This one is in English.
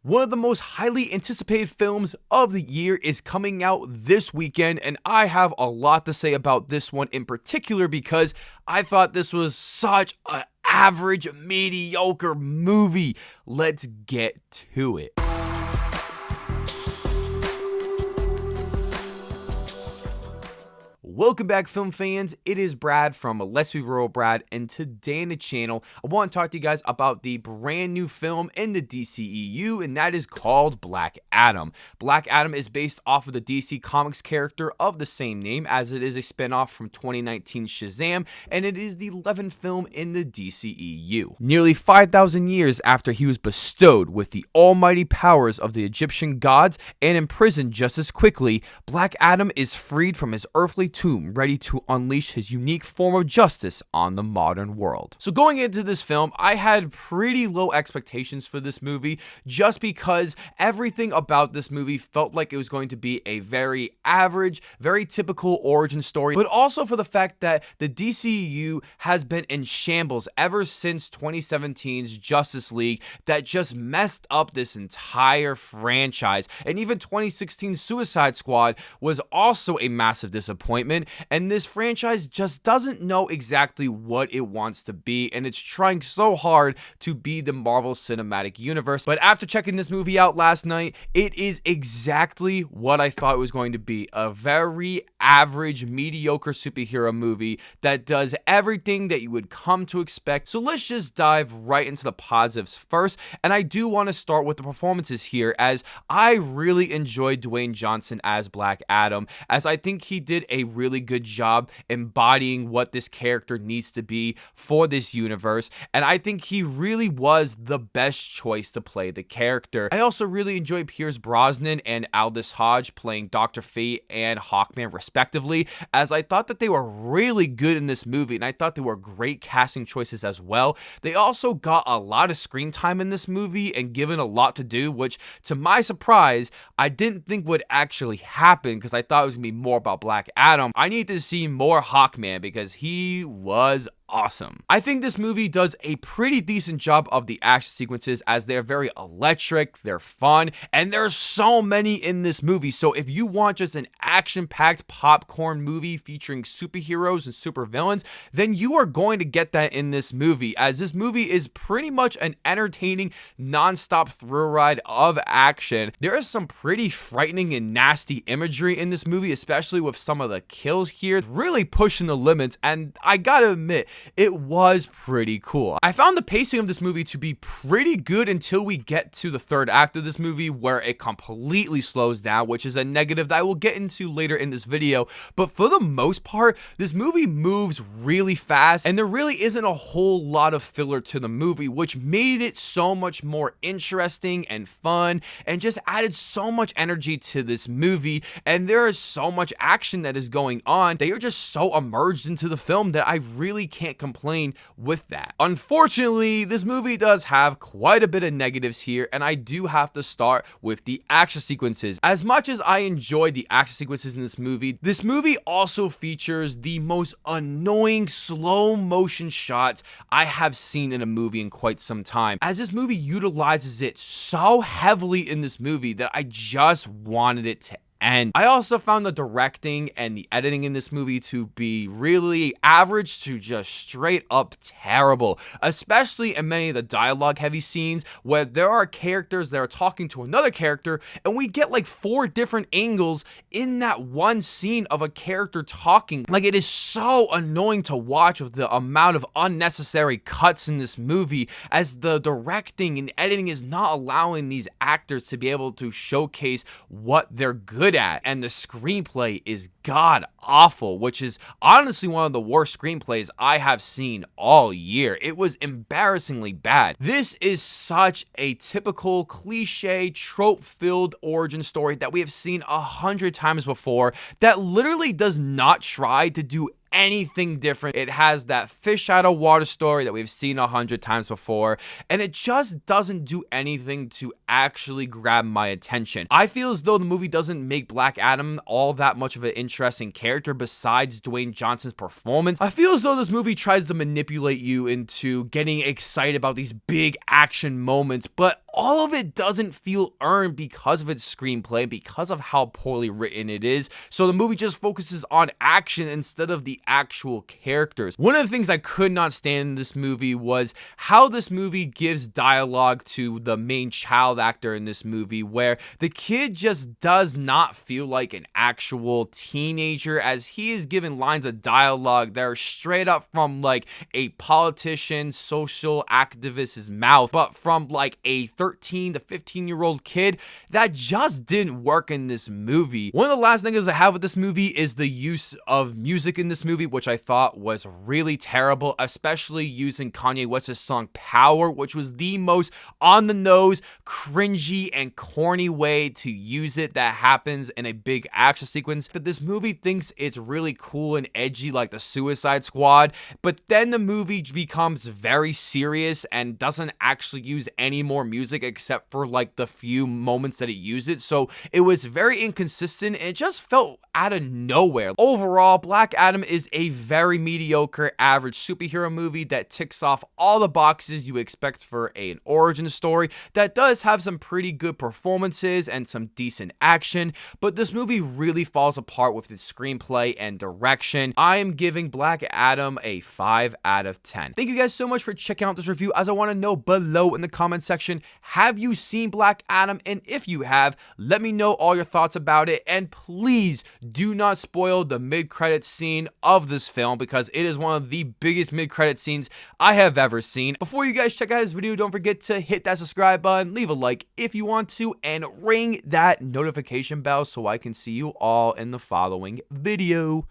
One of the most highly anticipated films of the year is coming out this weekend, and I have a lot to say about this one in particular because I thought this was such an average, mediocre movie. Let's get to it. Welcome back, film fans. It is Brad from Let's Be Real Brad, and today on the channel, I want to talk to you guys about the brand new film in the DCEU, and that is called Black Adam. Black Adam is based off of the DC Comics character of the same name, as it is a spinoff from 2019 Shazam, and it is the 11th film in the DCEU. Nearly 5,000 years after he was bestowed with the almighty powers of the Egyptian gods and imprisoned just as quickly, Black Adam is freed from his earthly tomb, ready to unleash his unique form of justice on the modern world. So going into this film, I had pretty low expectations for this movie just because everything about this movie felt like it was going to be a very average, very typical origin story, but also for the fact that the DCU has been in shambles ever since 2017's Justice League that just messed up this entire franchise. And even 2016 Suicide Squad was also a massive disappointment. And this franchise just doesn't know exactly what it wants to be, and it's trying so hard to be the Marvel Cinematic Universe. But after checking this movie out last night, it is exactly what I thought it was going to be. A very average, mediocre superhero movie that does everything that you would come to expect. So let's just dive right into the positives first. And I do want to start with the performances here, as I really enjoyed Dwayne Johnson as Black Adam, as I think he did a really good job embodying what this character needs to be for this universe, and I think he really was the best choice to play the character. I also really enjoyed Pierce Brosnan and Aldous Hodge playing Dr. Fate and Hawkman respectively, as I thought that they were really good in this movie, and I thought they were great casting choices as well. They also got a lot of screen time in this movie and given a lot to do, which to my surprise I didn't think would actually happen, because I thought it was gonna be more about Black Adam. I need to see more Hawkman because he was awesome. I think this movie does a pretty decent job of the action sequences, as they're very electric, they're fun, and there's so many in this movie. So if you want just an action-packed popcorn movie featuring superheroes and supervillains, then you are going to get that in this movie, as this movie is pretty much an entertaining, non-stop thrill ride of action. There is some pretty frightening and nasty imagery in this movie, especially with some of the kills here, really pushing the limits, and I gotta admit, it was pretty cool. I found the pacing of this movie to be pretty good until we get to the third act of this movie, where it completely slows down, which is a negative that I will get into later in this video. But for the most part, this movie moves really fast, and there really isn't a whole lot of filler to the movie, which made it so much more interesting and fun, and just added so much energy to this movie. And there is so much action that is going on that you're just so immersed into the film that I really can't complain with that. Unfortunately, this movie does have quite a bit of negatives here, and I do have to start with the action sequences. As much as I enjoyed the action sequences in this movie also features the most annoying slow motion shots I have seen in a movie in quite some time, as this movie utilizes it so heavily in this movie that I just wanted it to end. I also found the directing and the editing in this movie to be really average to just straight up terrible, especially in many of the dialogue heavy scenes where there are characters that are talking to another character, and we get like 4 different angles in that one scene of a character talking. Like, it is so annoying to watch with the amount of unnecessary cuts in this movie, as the directing and editing is not allowing these actors to be able to showcase what they're good at. And the screenplay is god awful, which is honestly one of the worst screenplays I have seen all year. It was embarrassingly bad. This is such a typical cliche trope filled origin story that we have seen 100 times before, that literally does not try to do anything different. It has that fish out of water story that we've seen 100 times before, and it just doesn't do anything to actually grab my attention. I feel as though the movie doesn't make Black Adam all that much of an interesting character besides Dwayne Johnson's performance. I feel as though this movie tries to manipulate you into getting excited about these big action moments, but all of it doesn't feel earned because of its screenplay, because of how poorly written it is. So the movie just focuses on action instead of the actual characters. One of the things I could not stand in this movie was how this movie gives dialogue to the main child actor in this movie, where the kid just does not feel like an actual teenager, as he is given lines of dialogue that are straight up from like a politician, social activist's mouth, but from like a 13 to 15-year-old kid. That just didn't work in this movie. One of the last things I have with this movie is the use of music in this movie, which I thought was really terrible, especially using Kanye West's song Power, which was the most on the nose, cringy, and corny way to use it that happens in a big action sequence. That this movie thinks it's really cool and edgy like the Suicide Squad, but then the movie becomes very serious and doesn't actually use any more music except for like the few moments that it used it. So it was very inconsistent and it just felt out of nowhere. Overall, Black Adam is a very mediocre, average superhero movie that ticks off all the boxes you expect for an origin story that does have some pretty good performances and some decent action, but this movie really falls apart with its screenplay and direction. I am giving Black Adam a 5 out of 10. Thank you guys so much for checking out this review. As I want to know below in the comment section, have you seen Black Adam? And if you have, let me know all your thoughts about it, and please do not spoil the mid-credits scene of this film because it is one of the biggest mid-credit scenes I have ever seen. Before you guys check out this video, don't forget to hit that subscribe button, leave a like if you want to, and ring that notification bell so I can see you all in the following video.